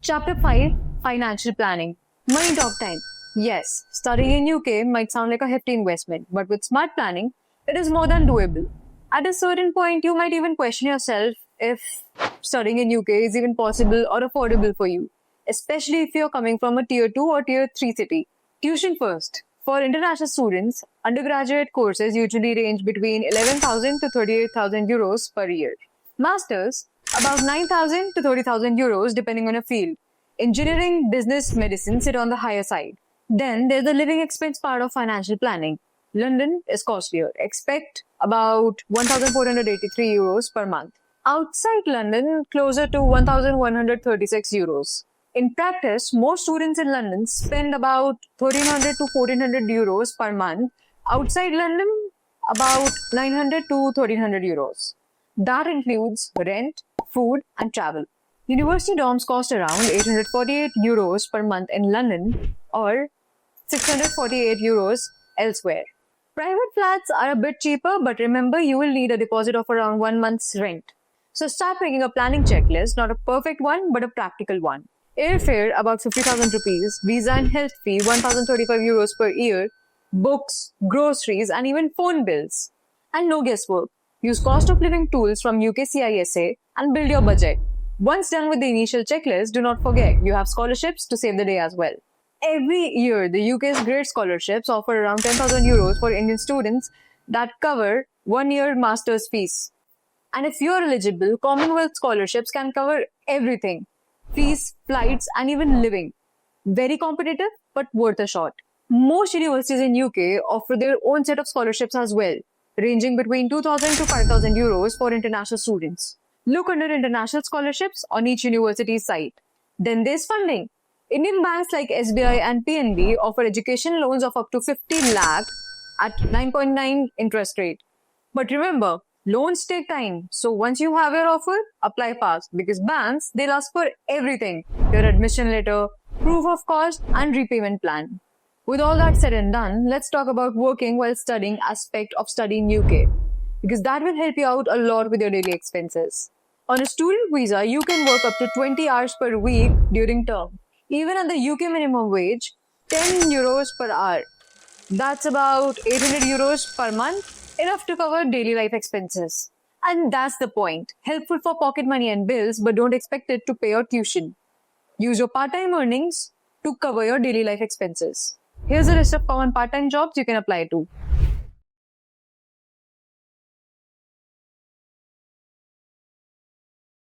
Chapter 5, Financial Planning. Money Talk Time. Yes, studying in UK might sound like a hefty investment, but with smart planning, it is more than doable. At a certain point, you might even question yourself if studying in UK is even possible or affordable for you, especially if you're coming from a tier 2 or tier 3 city. Tuition first. For international students, undergraduate courses usually range between 11,000 to 38,000 euros per year. Masters, about 9,000 to 30,000 euros depending on a field. Engineering, business, medicine sit on the higher side. Then there's the living expense part of financial planning. London is costlier. Expect about 1,483 euros per month. Outside London, closer to 1,136 euros. In practice, most students in London spend about 1,300 to 1,400 euros per month. Outside London, about 900 to 1,300 euros. That includes rent, food, and travel. University dorms cost around 848 euros per month in London or 648 euros elsewhere. Private flats are a bit cheaper, but remember you will need a deposit of around 1 month's rent. So start making a planning checklist, not a perfect one, but a practical one. Airfare about 50,000 rupees, visa and health fee 1,035 euros per year, books, groceries, and even phone bills. And no guesswork. Use cost of living tools from UKCISA and build your budget. Once done with the initial checklist, do not forget you have scholarships to save the day as well. Every year, the UK's Great Scholarships offer around 10,000 euros for Indian students that cover 1 year master's fees. And if you are eligible, Commonwealth scholarships can cover everything: fees, flights, and even living. Very competitive, but worth a shot. Most universities in UK offer their own set of scholarships as well, ranging between 2,000 to 5,000 euros for international students. Look under international scholarships on each university's site. Then there's funding. Indian banks like SBI and PNB offer education loans of up to 50 lakh at 9.9 interest rate. But remember, loans take time. So once you have your offer, apply fast because banks, they'll ask for everything: your admission letter, proof of cost, and repayment plan. With all that said and done, let's talk about working while studying aspect of studying UK, because that will help you out a lot with your daily expenses. On a student visa, you can work up to 20 hours per week during term. Even at the UK minimum wage, 10 euros per hour. That's about 800 euros per month, enough to cover daily life expenses. And that's the point. Helpful for pocket money and bills, but don't expect it to pay your tuition. Use your part-time earnings to cover your daily life expenses. Here's a list of common part-time jobs you can apply to.